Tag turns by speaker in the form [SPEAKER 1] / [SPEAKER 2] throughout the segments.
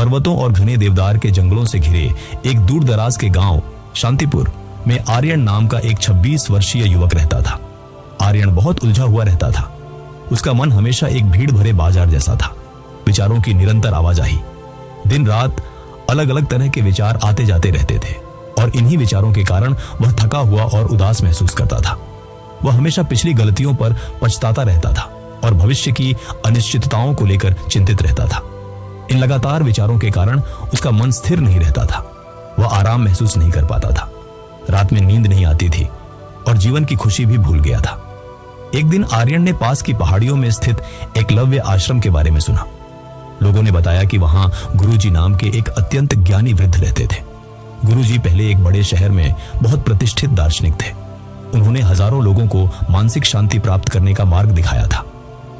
[SPEAKER 1] पर्वतों और घने देवदार के जंगलों से घिरे एक दूर दराज के गांव शांतिपुर में आर्यन नाम का एक 26 वर्षीय युवक रहता था। आर्यन बहुत उलझा हुआ रहता था। उसका मन हमेशा एक भीड़ भरे बाजार जैसा था। विचारों की निरंतर आवाजाही, दिन रात अलग अलग तरह के विचार आते जाते रहते थे और इन्हीं विचारों के कारण वह थका हुआ और उदास महसूस करता था। वह हमेशा पिछली गलतियों पर पछताता रहता था और भविष्य की अनिश्चितताओं को लेकर चिंतित रहता था। इन लगातार विचारों के कारण उसका मन स्थिर नहीं रहता था। वह आराम महसूस नहीं कर पाता था। रात में नींद नहीं आती थी और जीवन की खुशी भी भूल गया था। एक दिन आर्यन ने पास की पहाड़ियों में स्थित एकलव्य आश्रम के बारे में सुना। लोगों ने बताया कि वहां गुरुजी नाम के एक अत्यंत ज्ञानी वृद्ध रहते थे। गुरुजी पहले एक बड़े शहर में बहुत प्रतिष्ठित दार्शनिक थे। उन्होंने हजारों लोगों को मानसिक शांति प्राप्त करने का मार्ग दिखाया था।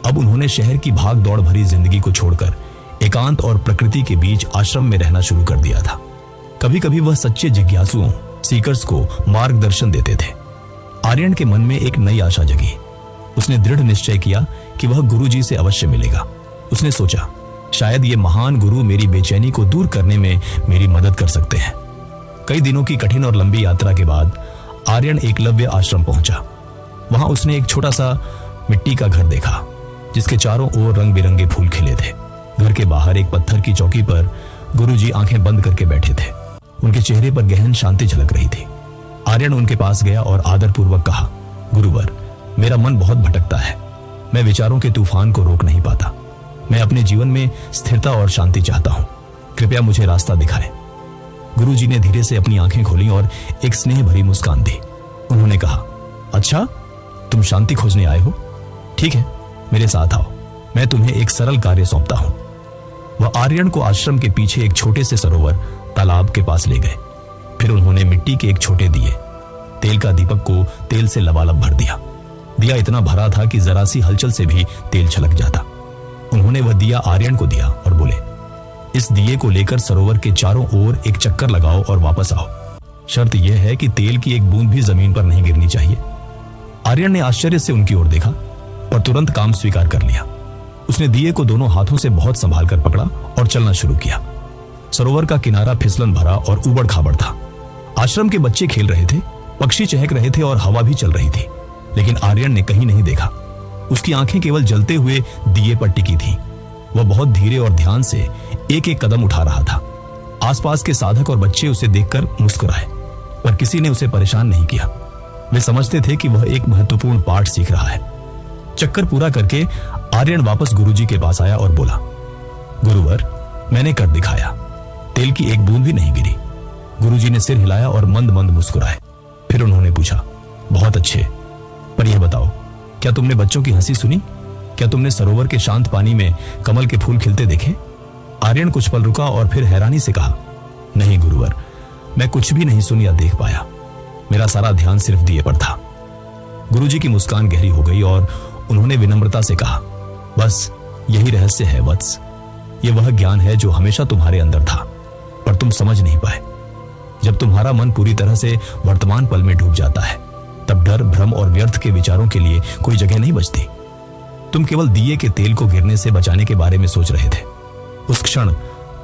[SPEAKER 1] अब उन्होंने शहर की भाग दौड़ भरी जिंदगी को छोड़कर एकांत और प्रकृति के बीच आश्रम में रहना शुरू कर दिया था। कभी कभी वह सच्चे जिज्ञासुओं सीकर्स को मार्गदर्शन देते थे। आर्यन के मन में एक नई आशा जगी। उसने दृढ़ निश्चय किया कि वह गुरुजी से अवश्य मिलेगा। उसने सोचा, शायद ये महान गुरु मेरी बेचैनी को दूर करने में मेरी मदद कर सकते हैं। कई दिनों की कठिन और लंबी यात्रा के बाद आर्यन एकलव्य आश्रम पहुंचा। वहां उसने एक छोटा सा मिट्टी का घर देखा जिसके चारों ओर रंग बिरंगे फूल खिले थे। घर के बाहर एक पत्थर की चौकी पर गुरुजी आंखें बंद करके बैठे थे। उनके चेहरे पर गहन शांति झलक रही थी। आर्यन उनके पास गया और आदरपूर्वक कहा, गुरुवर, मेरा मन बहुत भटकता है। मैं विचारों के तूफान को रोक नहीं पाता। मैं अपने जीवन में स्थिरता और शांति चाहता हूं। कृपया मुझे रास्ता दिखाएं। गुरुजी ने धीरे से अपनी आंखें खोली और एक स्नेह भरी मुस्कान दी। उन्होंने कहा, अच्छा, तुम शांति खोजने आए हो? ठीक है, मेरे साथ आओ। मैं तुम्हें एक सरल कार्य सौंपता हूं। वह आर्यन को आश्रम के पीछे एक छोटे से सरोवर तालाब के पास ले गए। फिर उन्होंने मिट्टी के एक छोटे दिए तेल का दीपक को तेल से लबालब भर दिया। दिया इतना भरा था कि जरा सी हलचल से भी तेल छलक जाता। उन्होंने वह दिया आर्यन को दिया और बोले, इस दिए को लेकर सरोवर के चारों ओर एक चक्कर लगाओ और वापस आओ। शर्त यह है कि तेल की एक बूंद भी जमीन पर नहीं गिरनी चाहिए। आर्यन ने आश्चर्य से उनकी ओर देखा और तुरंत काम स्वीकार कर लिया। उसने दिए को दोनों हाथों से बहुत संभाल कर पकड़ा और चलना शुरू किया। सरोवर का किनारा फिसलन भरा और उबड़ खाबड़ था। आश्रम के बच्चे खेल रहे थे, पक्षी चहक रहे थे और हवा भी चल रही थी, लेकिन आर्यन ने कहीं नहीं देखा। उसकी आंखें केवल जलते हुए दिए पर टिकी थीं। वह बहुत धीरे और ध्यान से एक एक कदम उठा रहा था। आसपास के साधक और बच्चे उसे देखकर मुस्कुराए, पर किसी ने उसे परेशान नहीं किया। वे समझते थे कि वह एक महत्वपूर्ण पाठ सीख रहा है। चक्कर पूरा करके आर्यन वापस गुरुजी के पास आया और बोला, गुरुवर, मैंने कर दिखाया। तेल की एक बूंद भी नहीं गिरी। गुरुजी ने सिर हिलाया और मंद मंद मुस्कुराए। फिर उन्होंने पूछा, बहुत अच्छे, पर यह बताओ, क्या तुमने बच्चों की हंसी सुनी? क्या तुमने सरोवर के शांत पानी में कमल के फूल खिलते देखे? आर्यन कुछ पल रुका और फिर हैरानी से कहा, नहीं गुरुवर, मैं कुछ भी नहीं सुन या देख पाया। मेरा सारा ध्यान सिर्फ दिए पर था। गुरुजी की मुस्कान गहरी हो गई और उन्होंने विनम्रता से कहा, बस यही रहस्य है वत्स। यह वह ज्ञान है जो हमेशा तुम्हारे अंदर था, पर तुम समझ नहीं पाए। जब तुम्हारा मन पूरी तरह से वर्तमान पल में डूब जाता है, तब डर, भ्रम और व्यर्थ के विचारों के लिए कोई जगह नहीं बचती। तुम केवल दिए के तेल को गिरने से बचाने के बारे में सोच रहे थे। उस क्षण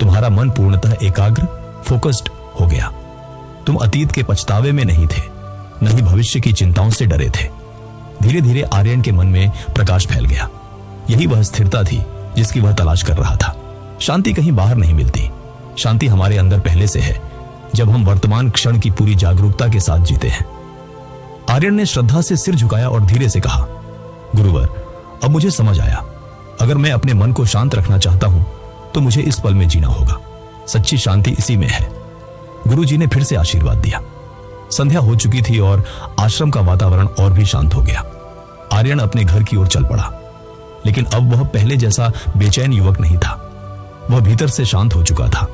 [SPEAKER 1] तुम्हारा मन पूर्णतः एकाग्र, फोकस्ड हो गया। तुम अतीत के पछतावे में नहीं थे, न ही भविष्य की चिंताओं से डरे थे। धीरे धीरे आर्यन के मन में प्रकाश फैल गया। यही वह स्थिरता थी जिसकी वह तलाश कर रहा था। शांति कहीं बाहर नहीं मिलती। शांति हमारे अंदर पहले से है, जब हम वर्तमान क्षण की पूरी जागरूकता के साथ जीते हैं। आर्यन ने श्रद्धा से सिर झुकाया और धीरे से कहा, गुरुवर, अब मुझे समझ आया। अगर मैं अपने मन को शांत रखना चाहता हूं तो मुझे इस पल में जीना होगा। सच्ची शांति इसी में है। गुरुजी ने फिर से आशीर्वाद दिया। संध्या हो चुकी थी और आश्रम का वातावरण और भी शांत हो गया। आर्यन अपने घर की ओर चल पड़ा, लेकिन अब वह पहले जैसा बेचैन युवक नहीं था। वह भीतर से शांत हो चुका था,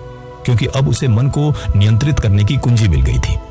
[SPEAKER 1] क्योंकि अब उसे मन को नियंत्रित करने की कुंजी मिल गई थी।